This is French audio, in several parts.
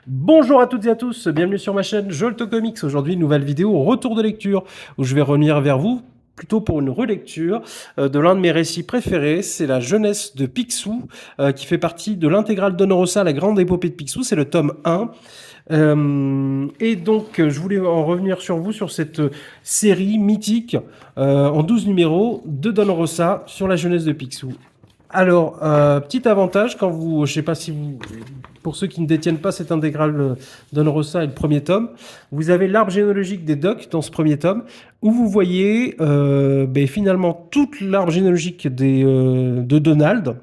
Bonjour à toutes et à tous, bienvenue sur ma chaîne Jolto Comics. Aujourd'hui, une nouvelle vidéo retour de lecture où je vais revenir vers vous plutôt pour une relecture de l'un de mes récits préférés. C'est la jeunesse de Picsou qui fait partie de l'intégrale d'Honorosa, la grande épopée de Picsou. C'est le tome 1. Et donc, je voulais en revenir sur vous sur cette série mythique en 12 numéros de Don Rosa sur la jeunesse de Picsou. Alors, petit avantage, quand vous, je sais pas si vous, pour ceux qui ne détiennent pas cette intégrale Don Rosa et le premier tome, vous avez l'arbre généalogique des Ducks dans ce premier tome, où vous voyez finalement toute l'arbre généalogique de Donald,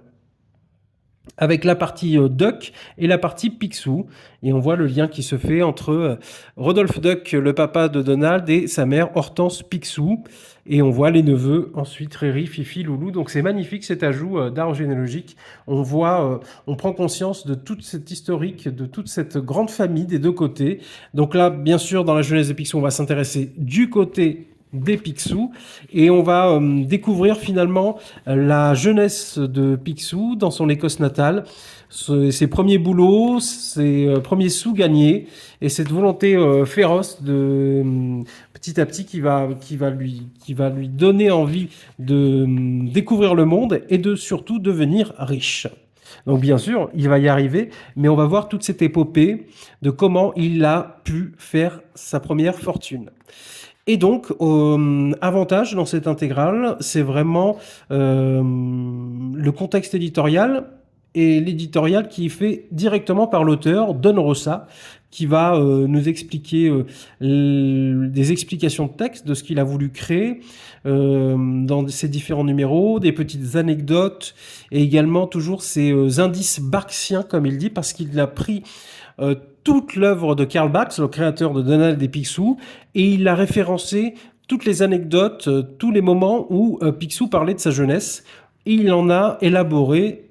avec la partie Duck et la partie Picsou. Et on voit le lien qui se fait entre Rodolphe Duck, le papa de Donald, et sa mère Hortense Picsou. Et on voit les neveux, ensuite Riri, Fifi, Loulou. Donc c'est magnifique cet ajout d'art généalogique. On voit, on prend conscience de toute cette historique, de toute cette grande famille des deux côtés. Donc là, bien sûr, dans la jeunesse de Picsou, on va s'intéresser du côté des Picsou et on va découvrir finalement la jeunesse de Picsou dans son Écosse natale, ses premiers boulots, ses premiers sous gagnés et cette volonté féroce de petit à petit qui va lui donner envie de découvrir le monde et de surtout devenir riche. Donc bien sûr, il va y arriver, mais on va voir toute cette épopée de comment il a pu faire sa première fortune. Et donc, avantage dans cette intégrale, c'est vraiment le contexte éditorial et l'éditorial qui est fait directement par l'auteur, Don Rosa, qui va nous expliquer des explications de texte de ce qu'il a voulu créer dans ces différents numéros, des petites anecdotes et également toujours ces indices barksiens, comme il dit, parce qu'il a pris toute l'œuvre de Karl Barks, le créateur de Donald et Picsou, et il a référencé toutes les anecdotes, tous les moments où Picsou parlait de sa jeunesse, et il en a élaboré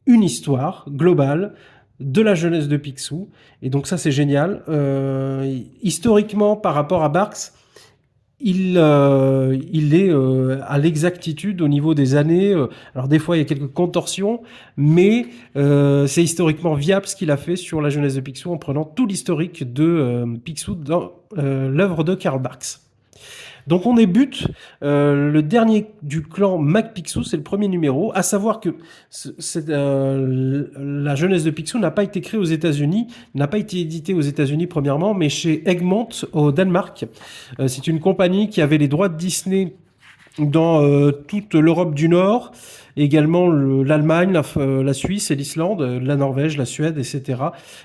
une histoire globale de la jeunesse de Picsou. Et donc ça, c'est génial. Historiquement, par rapport à Barks, il est à l'exactitude au niveau des années. Alors des fois, il y a quelques contorsions, mais c'est historiquement viable ce qu'il a fait sur la jeunesse de Picsou en prenant tout l'historique de Picsou dans l'œuvre de Karl Barks. Donc on débute le dernier du clan MacPicsou, c'est le premier numéro, à savoir que la jeunesse de Picsou n'a pas été créée aux États-Unis, n'a pas été éditée aux États-Unis premièrement, mais chez Egmont au Danemark. C'est une compagnie qui avait les droits de Disney dans toute l'Europe du Nord, également l'Allemagne, la Suisse et l'Islande, la Norvège, la Suède, etc.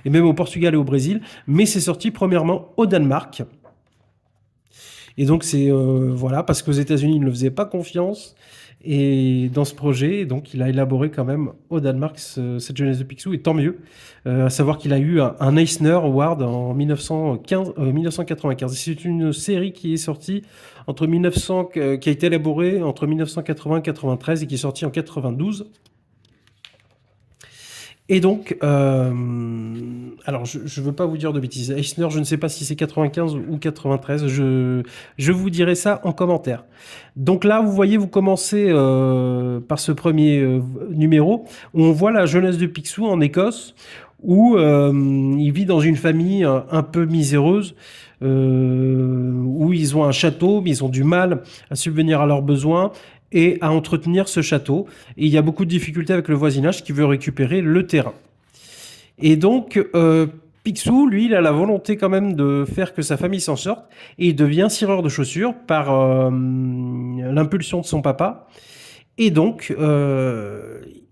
Et même au Portugal et au Brésil. Mais c'est sorti premièrement au Danemark. Et donc c'est voilà, parce qu'aux États-Unis ils ne le faisaient pas confiance et dans ce projet, donc il a élaboré quand même au Danemark cette jeunesse de Picsou, et tant mieux. À savoir qu'il a eu un Eisner Award en 1995. C'est une série qui est sortie entre 1900, qui a été élaborée entre 1980 et 93 et qui est sortie en 92. Et donc, alors je ne veux pas vous dire de bêtises. Eisner, je ne sais pas si c'est 95 ou 93. Je vous dirai ça en commentaire. Donc là, vous voyez, vous commencez par ce premier numéro où on voit la jeunesse de Picsou en Écosse, où il vit dans une famille un peu miséreuse, où ils ont un château, mais ils ont du mal à subvenir à leurs besoins et à entretenir ce château. Et il y a beaucoup de difficultés avec le voisinage qui veut récupérer le terrain. Et donc, Picsou, lui, il a la volonté quand même de faire que sa famille s'en sorte, et il devient cireur de chaussures par l'impulsion de son papa. Et donc,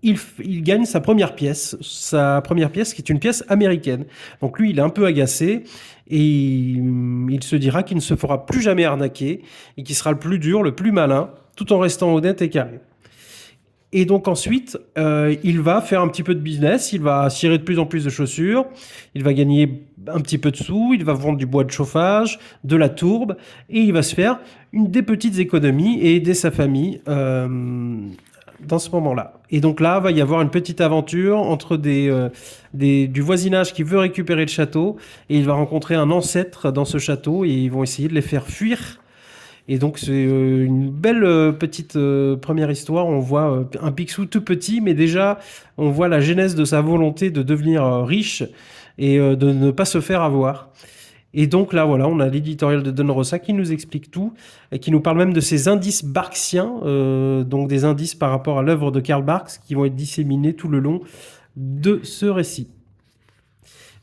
il gagne sa première pièce qui est une pièce américaine. Donc lui, il est un peu agacé, et il se dira qu'il ne se fera plus jamais arnaquer, et qu'il sera le plus dur, le plus malin, tout en restant honnête et carré. Et donc ensuite, il va faire un petit peu de business, il va cirer de plus en plus de chaussures, il va gagner un petit peu de sous, il va vendre du bois de chauffage, de la tourbe, et il va se faire des petites économies et aider sa famille dans ce moment-là. Et donc là, va y avoir une petite aventure entre du voisinage qui veut récupérer le château, et il va rencontrer un ancêtre dans ce château, et ils vont essayer de les faire fuir. Et donc c'est une belle petite première histoire. On voit un Picsou tout petit, mais déjà on voit la genèse de sa volonté de devenir riche et de ne pas se faire avoir. Et donc là, voilà, on a l'éditorial de Don Rosa qui nous explique tout et qui nous parle même de ces indices barksiens, donc des indices par rapport à l'œuvre de Karl Barks qui vont être disséminés tout le long de ce récit.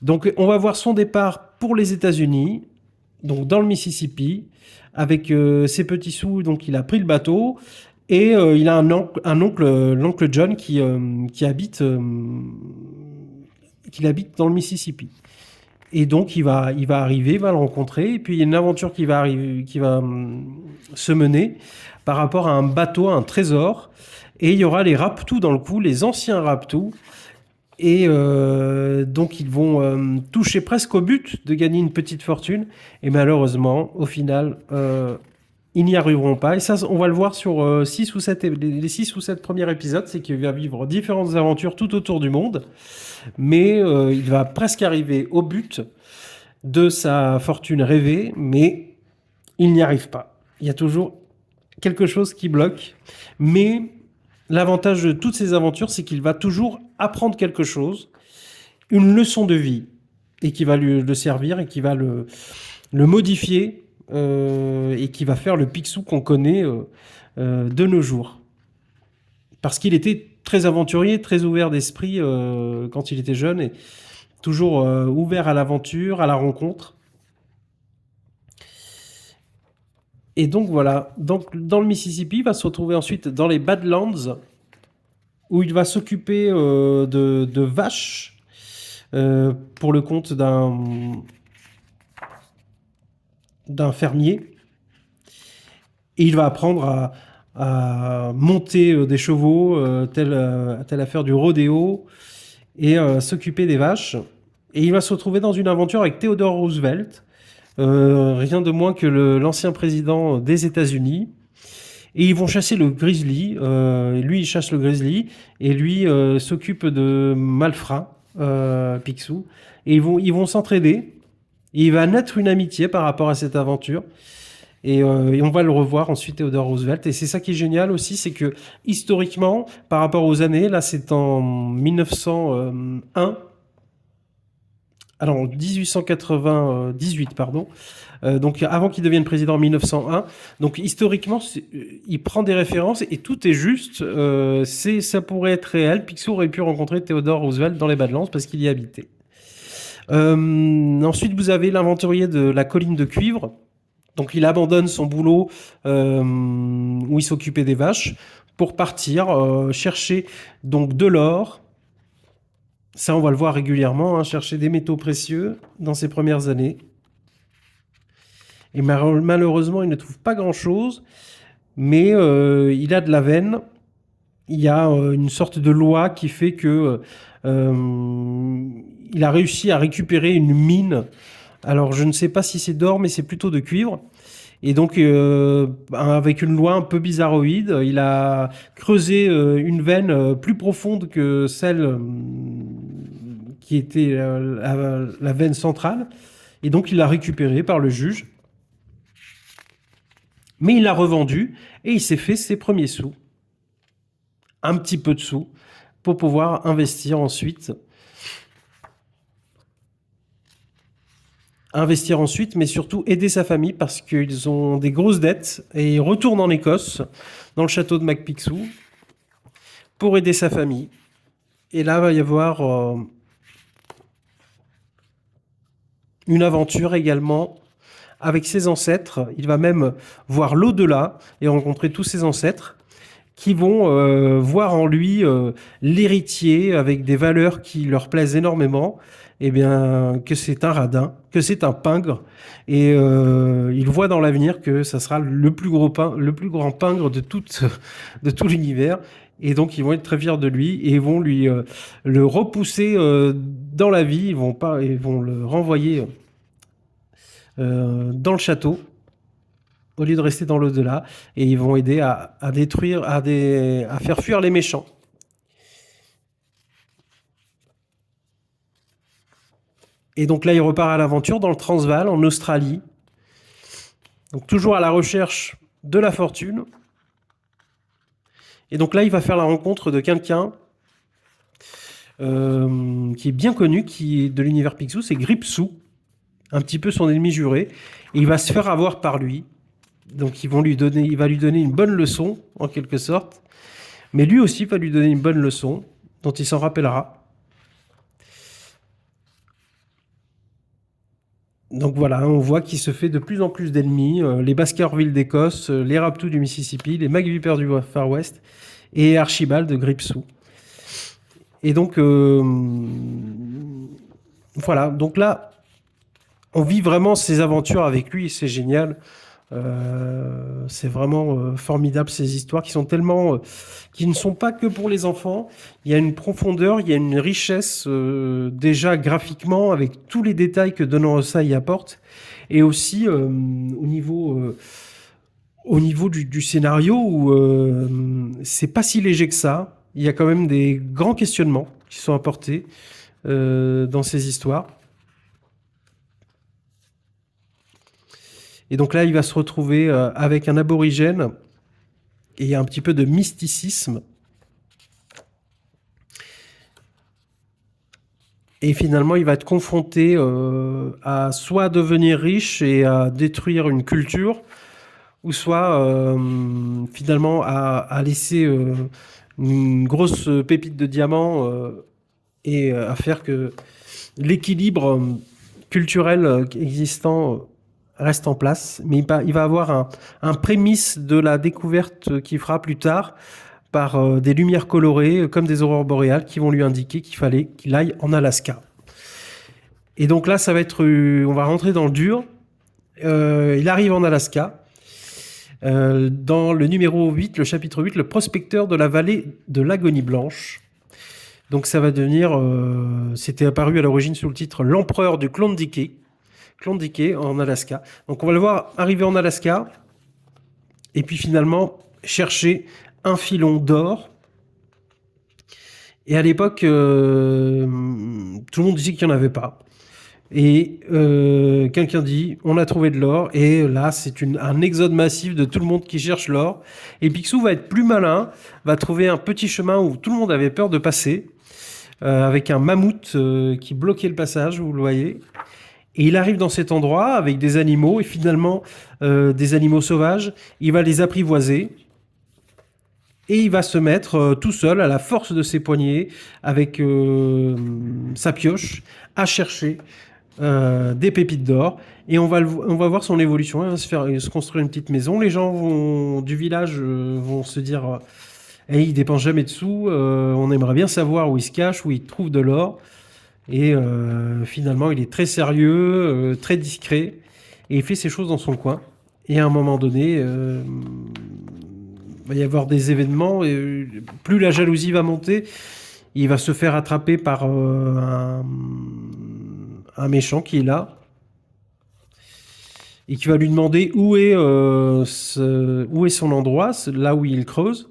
Donc on va voir son départ pour les États-Unis, donc dans le Mississippi, avec ses petits sous, donc il a pris le bateau et il a l'oncle John qui habite dans le Mississippi. Et donc, il va arriver, il va le rencontrer. Et puis, il y a une aventure qui va se mener par rapport à un bateau, un trésor. Et il y aura les Raptous dans le coup, les anciens Raptous. Et donc, ils vont toucher presque au but de gagner une petite fortune. Et malheureusement, au final, ils n'y arriveront pas. Et ça, on va le voir sur les 6 ou 7 premiers épisodes. C'est qu'il va vivre différentes aventures tout autour du monde. Mais il va presque arriver au but de sa fortune rêvée, mais il n'y arrive pas. Il y a toujours quelque chose qui bloque. Mais l'avantage de toutes ces aventures, c'est qu'il va toujours apprendre quelque chose, une leçon de vie, et qui va le servir, et qui va le modifier, et qui va faire le Picsou qu'on connaît de nos jours. Parce qu'il était très aventurier, très ouvert d'esprit quand il était jeune, et toujours ouvert à l'aventure, à la rencontre. Et donc voilà, donc, dans le Mississippi, il va se retrouver ensuite dans les Badlands, où il va s'occuper de vaches pour le compte d'un fermier. Et il va apprendre à monter des chevaux, tel à faire du rodéo, et s'occuper des vaches. Et il va se retrouver dans une aventure avec Theodore Roosevelt, rien de moins que l'ancien président des États-Unis. Et ils vont chasser le grizzly. Lui, il chasse le grizzly. Et lui s'occupe de malfrats, Picsou. Et ils vont s'entraider. Et il va naître une amitié par rapport à cette aventure. Et on va le revoir ensuite, Theodore Roosevelt. Et c'est ça qui est génial aussi, c'est que historiquement, par rapport aux années, là c'est en 1901, alors en 1898, pardon, donc avant qu'il devienne président en 1901. Donc historiquement, il prend des références et tout est juste. Ça pourrait être réel. Picsou aurait pu rencontrer Theodore Roosevelt dans les Badlands parce qu'il y habitait. Ensuite, vous avez l'aventurier de la colline de cuivre. Donc il abandonne son boulot où il s'occupait des vaches pour partir chercher donc de l'or. Ça, on va le voir régulièrement, hein, chercher des métaux précieux dans ses premières années. Et malheureusement, il ne trouve pas grand-chose, mais il a de la veine. Il y a une sorte de loi qui fait que il a réussi à récupérer une mine. Alors, je ne sais pas si c'est d'or, mais c'est plutôt de cuivre. Et donc, avec une loi un peu bizarroïde, il a creusé une veine plus profonde que celle qui était la veine centrale. Et donc, il l'a récupérée par le juge. Mais il l'a revendue et il s'est fait ses premiers sous. Un petit peu de sous pour pouvoir investir ensuite. Mais surtout aider sa famille parce qu'ils ont des grosses dettes et il retourne en Écosse, dans le château de MacPicsou, pour aider sa famille. Et là, il va y avoir une aventure également avec ses ancêtres. Il va même voir l'au-delà et rencontrer tous ses ancêtres qui vont voir en lui l'héritier avec des valeurs qui leur plaisent énormément. Eh bien, que c'est un radin, que c'est un pingre, et il voit dans l'avenir que ça sera le plus grand pingre de tout l'univers, et donc ils vont être très fiers de lui, et ils vont lui le repousser dans la vie, ils vont le renvoyer dans le château, au lieu de rester dans l'au-delà, et ils vont aider à détruire, à faire fuir les méchants. Et donc là, il repart à l'aventure dans le Transvaal, en Australie. Donc toujours à la recherche de la fortune. Et donc là, il va faire la rencontre de quelqu'un qui est bien connu, qui est de l'univers Picsou, c'est Gripsou, un petit peu son ennemi juré. Et il va se faire avoir par lui. Donc il va lui donner une bonne leçon, en quelque sorte. Mais lui aussi va lui donner une bonne leçon, dont il s'en rappellera. Donc voilà, on voit qu'il se fait de plus en plus d'ennemis. Les Baskerville d'Écosse, les Raptous du Mississippi, les MacVipers du Far West et Archibald de Gripsou. Et donc, voilà. Donc là, on vit vraiment ses aventures avec lui, c'est génial. C'est vraiment formidable ces histoires qui sont tellement, qui ne sont pas que pour les enfants. Il y a une profondeur, il y a une richesse déjà graphiquement avec tous les détails que Don Rosa y apporte, et aussi au niveau du scénario où c'est pas si léger que ça. Il y a quand même des grands questionnements qui sont apportés dans ces histoires. Et donc là, il va se retrouver avec un aborigène et il y a un petit peu de mysticisme. Et finalement, il va être confronté à soit devenir riche et à détruire une culture, ou soit finalement à laisser une grosse pépite de diamant et à faire que l'équilibre culturel existant reste en place, mais il va avoir un prémisse de la découverte qu'il fera plus tard par des lumières colorées comme des aurores boréales qui vont lui indiquer qu'il fallait qu'il aille en Alaska. Et donc là, ça va être, on va rentrer dans le dur. Il arrive en Alaska. Dans le numéro 8, le chapitre 8, le prospecteur de la vallée de l'Agonie Blanche. Donc ça va devenir, c'était apparu à l'origine sous le titre L'empereur du Klondike en Alaska. Donc on va le voir arriver en Alaska et puis finalement chercher un filon d'or. Et à l'époque, tout le monde disait qu'il n'y en avait pas. Et quelqu'un dit, on a trouvé de l'or. Et là, c'est un exode massif de tout le monde qui cherche l'or. Et Picsou va être plus malin, va trouver un petit chemin où tout le monde avait peur de passer, avec un mammouth qui bloquait le passage, vous le voyez. Et il arrive dans cet endroit avec des animaux, et finalement des animaux sauvages. Il va les apprivoiser. Et il va se mettre tout seul, à la force de ses poignets, avec sa pioche, à chercher des pépites d'or. Et on va voir son évolution. Il va se construire une petite maison. Les gens du village vont se dire hey, il dépense jamais de sous. On aimerait bien savoir où il se cache, où il trouve de l'or. Et finalement, il est très sérieux, très discret. Et il fait ses choses dans son coin. Et à un moment donné, il va y avoir des événements. Et plus la jalousie va monter, il va se faire attraper par un méchant qui est là et qui va lui demander où est son endroit, là où il creuse.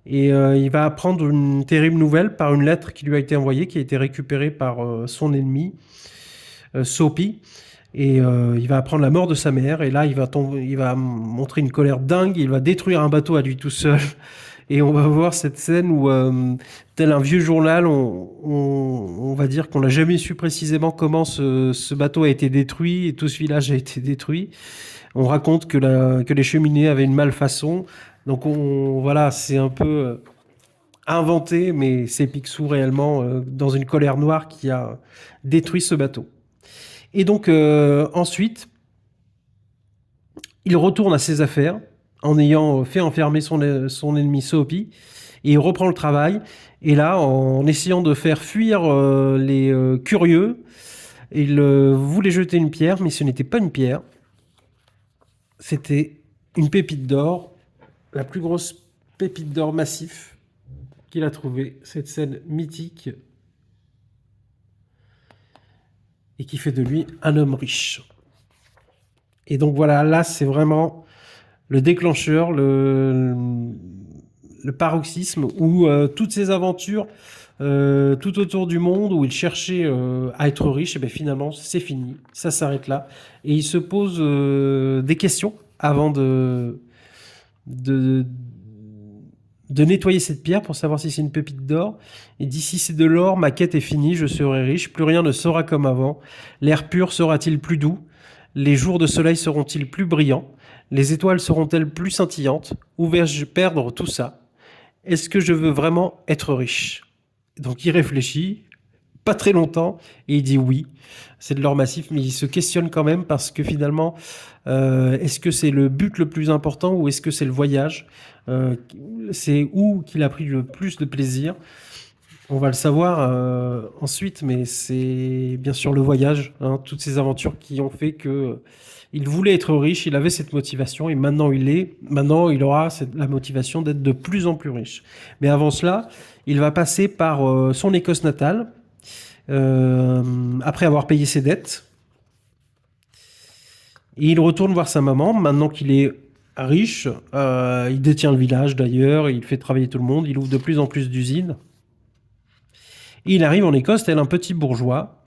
Et il va apprendre une terrible nouvelle par une lettre qui lui a été envoyée, qui a été récupérée par son ennemi, Soapy. Et il va apprendre la mort de sa mère. Et là, il va montrer une colère dingue. Il va détruire un bateau à lui tout seul. Et on va voir cette scène où, tel un vieux journal, on va dire qu'on n'a jamais su précisément comment ce bateau a été détruit et tout ce village a été détruit. On raconte que les cheminées avaient une malfaçon. Donc voilà, c'est un peu inventé, mais c'est Picsou réellement dans une colère noire qui a détruit ce bateau. Et donc ensuite, il retourne à ses affaires en ayant fait enfermer son ennemi Soapy, et il reprend le travail. Et là, en essayant de faire fuir les curieux, il voulait jeter une pierre, mais ce n'était pas une pierre. C'était une pépite d'or, la plus grosse pépite d'or massif qu'il a trouvée. Cette scène mythique et qui fait de lui un homme riche. Et donc voilà, là c'est vraiment le déclencheur, le paroxysme où toutes ces aventures tout autour du monde où il cherchait à être riche, et bien finalement c'est fini, ça s'arrête là. Et il se pose des questions avant de nettoyer cette pierre pour savoir si c'est une pépite d'or. Il dit si c'est de l'or, ma quête est finie, je serai riche, plus rien ne sera comme avant. L'air pur sera-t-il plus doux? Les jours de soleil seront-ils plus brillants? Les étoiles seront-elles plus scintillantes? Où vais-je perdre tout ça? Est-ce que je veux vraiment être riche? Donc il réfléchit, pas très longtemps, et il dit oui, c'est de l'or massif, mais il se questionne quand même parce que finalement, est-ce que c'est le but le plus important ou est-ce que c'est le voyage? C'est où qu'il a pris le plus de plaisir? On va le savoir ensuite, mais c'est bien sûr le voyage, hein, toutes ces aventures qui ont fait que il voulait être riche, il avait cette motivation et maintenant il est. Maintenant, il aura la motivation d'être de plus en plus riche. Mais avant cela, il va passer par son Écosse natale, après avoir payé ses dettes. Et il retourne voir sa maman, maintenant qu'il est riche. Il détient le village d'ailleurs, il fait travailler tout le monde, il ouvre de plus en plus d'usines. Et il arrive en Écosse tel un petit bourgeois.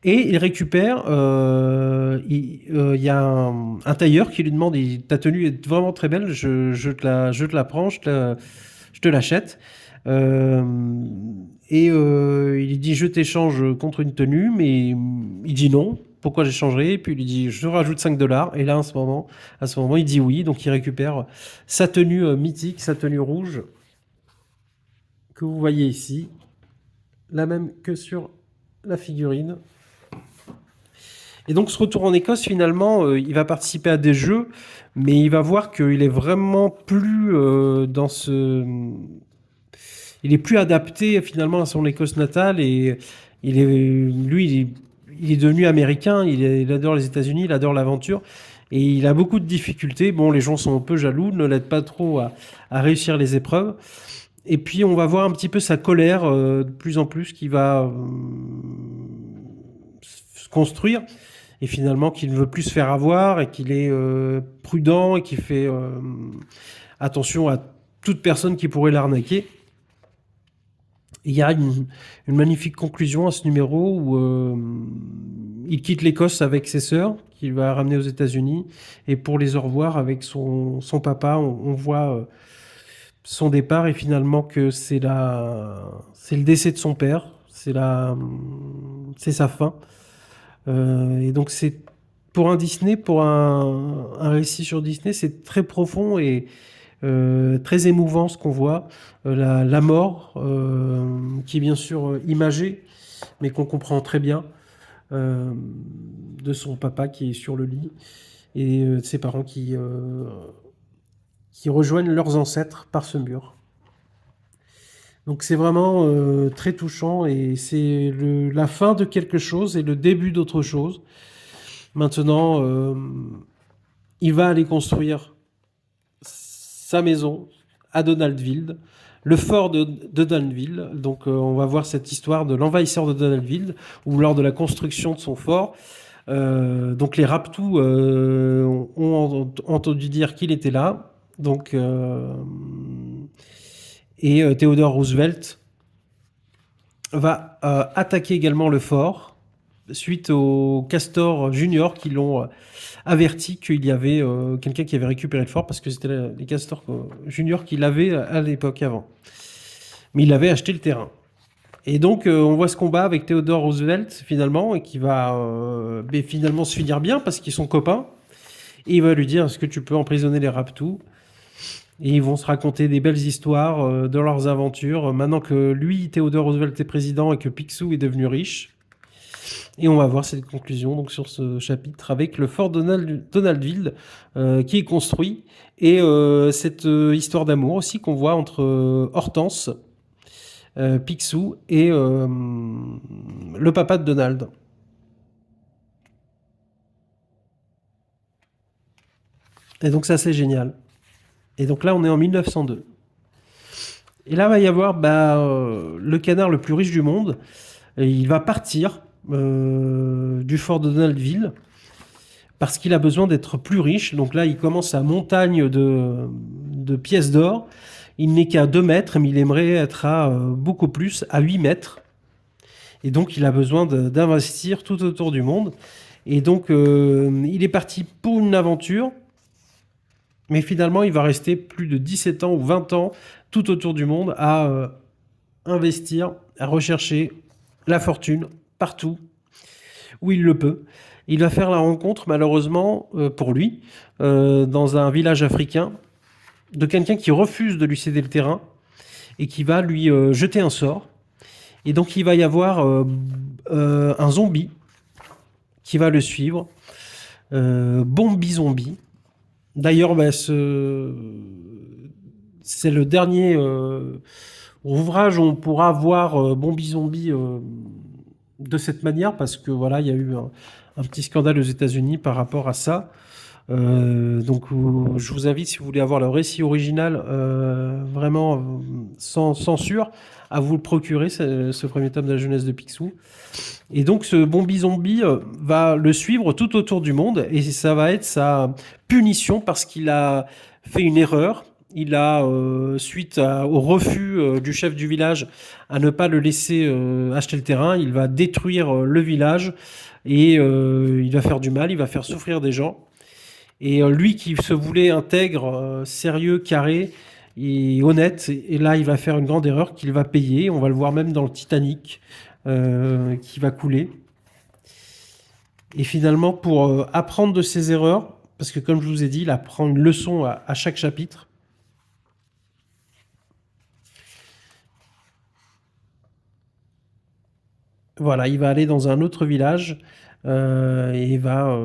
Et il récupère, y a un tailleur qui lui demande, ta tenue est vraiment très belle, je te la prends, je te l'achète. Il lui dit, je t'échange contre une tenue, mais il dit non. Pourquoi j'échangerais? Puis il lui dit, je rajoute 5 dollars. Et là, à ce moment, il dit oui. Donc il récupère sa tenue mythique, sa tenue rouge, que vous voyez ici. La même que sur la figurine. Et donc ce retour en Écosse, finalement, il va participer à des jeux, mais il va voir qu'il est vraiment plus dans ce... Il est plus adapté finalement à son Écosse natale et il est devenu américain, il adore les États-Unis, il adore l'aventure et il a beaucoup de difficultés. Bon, les gens sont un peu jaloux, ne l'aident pas trop à réussir les épreuves. Et puis on va voir un petit peu sa colère de plus en plus qui va se construire et finalement qu'il ne veut plus se faire avoir et qu'il est prudent et qu'il fait attention à toute personne qui pourrait l'arnaquer. Il y a une magnifique conclusion à ce numéro où il quitte l'Écosse avec ses sœurs, qu'il va ramener aux États-Unis. Et pour les au revoir avec son papa, on voit son départ et finalement que c'est le décès de son père, c'est sa fin. Et donc c'est pour un Disney, pour un récit sur Disney, c'est très profond et très émouvant ce qu'on voit. La mort, qui est bien sûr imagée, mais qu'on comprend très bien, de son papa qui est sur le lit, et de ses parents qui rejoignent leurs ancêtres par ce mur. Donc c'est vraiment très touchant, et c'est la fin de quelque chose et le début d'autre chose. Maintenant, il va aller construire sa maison à Donaldville, le fort de Donaldville. Donc on va voir cette histoire de l'envahisseur de Donaldville, où lors de la construction de son fort, donc les Raptous ont entendu dire qu'il était là. Donc, Theodore Roosevelt va attaquer également le fort suite aux Castors Junior qui l'ont averti qu'il y avait quelqu'un qui avait récupéré le fort, parce que c'était les Castors Junior qui l'avaient à l'époque avant. Mais il avait acheté le terrain. Et donc on voit ce combat avec Theodore Roosevelt finalement, et qui va finalement se finir bien parce qu'ils sont copains. Et il va lui dire, est-ce que tu peux emprisonner les Raptous? Et ils vont se raconter des belles histoires de leurs aventures, maintenant que lui, Theodore Roosevelt, est président et que Picsou est devenu riche. Et on va voir cette conclusion donc sur ce chapitre avec le fort Donaldville qui est construit, et cette histoire d'amour aussi qu'on voit entre Hortense, Picsou et le papa de Donald. Et donc ça c'est génial. Et donc là on est en 1902. Et là va y avoir le canard le plus riche du monde. Et il va partir du fort de Donaldville parce qu'il a besoin d'être plus riche. Donc là, il commence sa montagne de pièces d'or. Il n'est qu'à 2 mètres, mais il aimerait être à beaucoup plus, à 8 mètres. Et donc, il a besoin d'investir tout autour du monde. Et donc, il est parti pour une aventure, Mais finalement, il va rester plus de 17 ans ou 20 ans tout autour du monde à investir, à rechercher la fortune partout où il le peut. Il va faire la rencontre, malheureusement pour lui, dans un village africain, de quelqu'un qui refuse de lui céder le terrain et qui va lui jeter un sort. Et donc il va y avoir un zombie qui va le suivre, Bombi Zombie. D'ailleurs, bah, c'est le dernier ouvrage où on pourra voir Bombi Zombie de cette manière, parce que voilà, il y a eu un petit scandale aux États-Unis par rapport à ça. Donc, je vous invite, si vous voulez avoir le récit original, vraiment sans censure, à vous le procurer, ce premier tome de la jeunesse de Picsou. Et donc, ce Bombi Zombie va le suivre tout autour du monde, et ça va être sa punition parce qu'il a fait une erreur. Il a, suite au refus du chef du village à ne pas le laisser acheter le terrain, il va détruire le village et il va faire du mal, il va faire souffrir des gens. Et lui qui se voulait intègre, sérieux, carré et honnête, et là il va faire une grande erreur qu'il va payer. On va le voir même dans le Titanic qui va couler. Et finalement, pour apprendre de ses erreurs, parce que comme je vous ai dit, il apprend une leçon à chaque chapitre. Voilà, il va aller dans un autre village et il va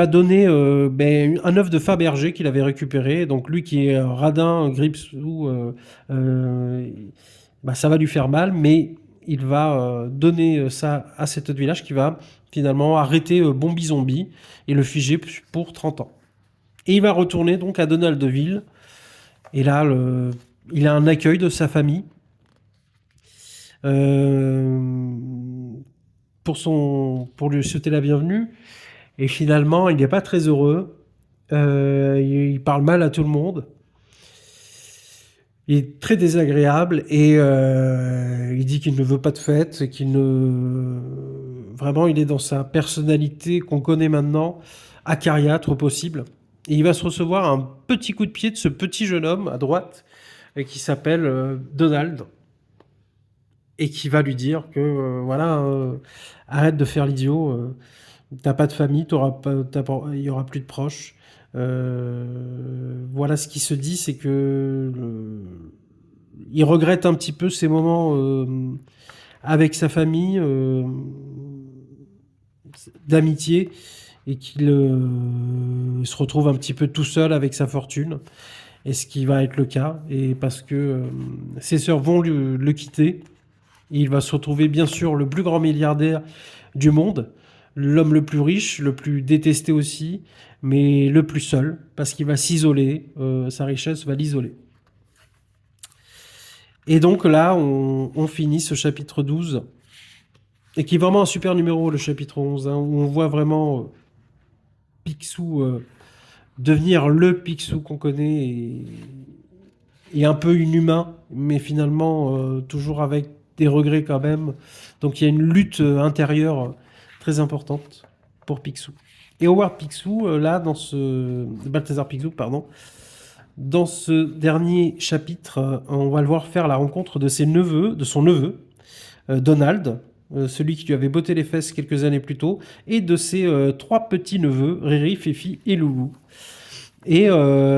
donner un œuf de Fabergé qu'il avait récupéré. Donc lui qui est radin, Gripsou, ça va lui faire mal, mais il va donner ça à cet autre village qui va finalement arrêter Bombi Zombie et le figer pour 30 ans. Et il va retourner donc à Donaldville. Et là, il a un accueil de sa famille. Pour lui souhaiter la bienvenue. Et finalement, il n'est pas très heureux. Il parle mal à tout le monde. Il est très désagréable et il dit qu'il ne veut pas de fête, Vraiment, il est dans sa personnalité qu'on connaît maintenant, acariâtre au possible. Et il va se recevoir un petit coup de pied de ce petit jeune homme à droite qui s'appelle Donald et qui va lui dire que arrête de faire l'idiot, t'as pas de famille, il y aura plus de proches. Voilà ce qui se dit, c'est que il regrette un petit peu ces moments avec sa famille d'amitié et qu'il se retrouve un petit peu tout seul avec sa fortune. Et ce qui va être le cas, et parce que ses sœurs vont le quitter. Il va se retrouver bien sûr le plus grand milliardaire du monde, l'homme le plus riche, le plus détesté aussi, mais le plus seul, parce qu'il va s'isoler, sa richesse va l'isoler. Et donc là, on finit ce chapitre 12, et qui est vraiment un super numéro, le chapitre 11, hein, où on voit vraiment Picsou devenir le Picsou qu'on connaît, et un peu inhumain, mais finalement toujours avec des regrets quand même. Donc il y a une lutte intérieure très importante pour Picsou. Et Howard Picsou, Balthazar Picsou, pardon, dans ce dernier chapitre, on va le voir faire la rencontre de son neveu, Donald, celui qui lui avait botté les fesses quelques années plus tôt, et de ses 3 petits-neveux, Riri, Fifi et Loulou. Et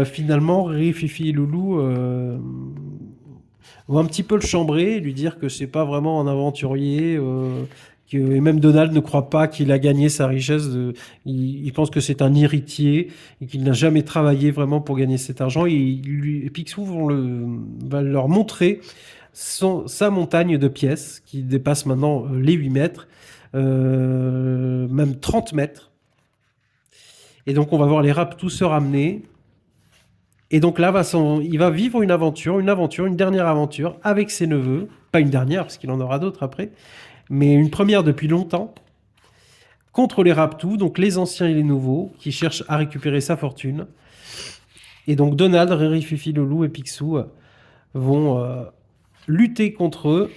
finalement, Riri, Fifi et Loulou vont un petit peu le chambrer, lui dire que c'est pas vraiment un aventurier, et même Donald ne croit pas qu'il a gagné sa richesse. Il pense que c'est un héritier et qu'il n'a jamais travaillé vraiment pour gagner cet argent. Et Picsou va leur montrer sa montagne de pièces qui dépasse maintenant les 8 mètres, même 30 mètres. Et donc on va voir les Raptous se ramener. Et donc là, il va vivre une dernière aventure avec ses neveux. Pas une dernière, parce qu'il en aura d'autres après, mais une première depuis longtemps, contre les Raptous, donc les anciens et les nouveaux, qui cherchent à récupérer sa fortune. Et donc Donald, Riri, Fifi, Loulou et Picsou vont lutter contre eux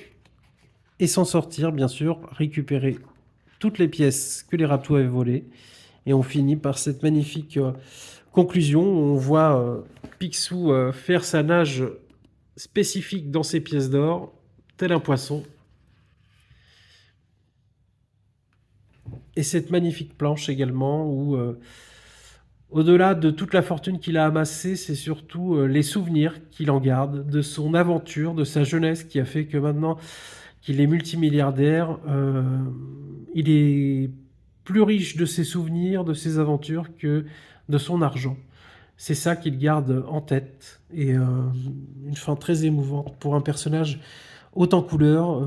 et s'en sortir, bien sûr, récupérer toutes les pièces que les Raptous avaient volées Et on finit par cette magnifique conclusion. On voit Picsou faire sa nage spécifique dans ses pièces d'or, tel un poisson. Et cette magnifique planche également, où au-delà de toute la fortune qu'il a amassée, c'est surtout les souvenirs qu'il en garde, de son aventure, de sa jeunesse, qui a fait que maintenant qu'il est multimilliardaire, il est plus riche de ses souvenirs, de ses aventures, que de son argent. C'est ça qu'il garde en tête, et une fin très émouvante pour un personnage haut en couleur,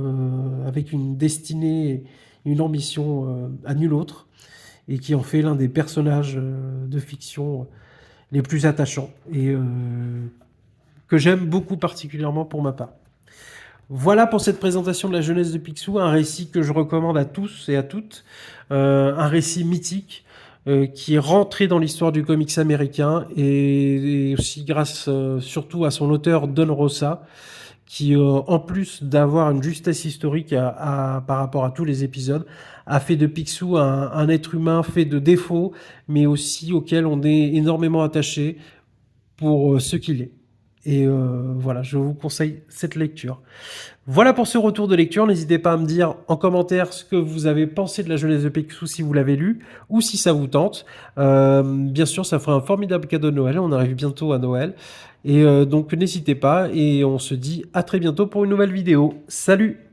avec une destinée, une ambition à nul autre, et qui en fait l'un des personnages de fiction les plus attachants, et que j'aime beaucoup particulièrement pour ma part. Voilà pour cette présentation de la jeunesse de Picsou, un récit que je recommande à tous et à toutes, un récit mythique qui est rentré dans l'histoire du comics américain, et aussi grâce surtout à son auteur Don Rosa, qui en plus d'avoir une justesse historique par rapport à tous les épisodes, a fait de Picsou un être humain fait de défauts, mais aussi auquel on est énormément attaché pour ce qu'il est. Et voilà, je vous conseille cette lecture. Voilà pour ce retour de lecture. N'hésitez pas à me dire en commentaire ce que vous avez pensé de la jeunesse de Picsou, si vous l'avez lu, ou si ça vous tente. Bien sûr, ça fera un formidable cadeau de Noël. On arrive bientôt à Noël. Et donc n'hésitez pas, et on se dit à très bientôt pour une nouvelle vidéo. Salut!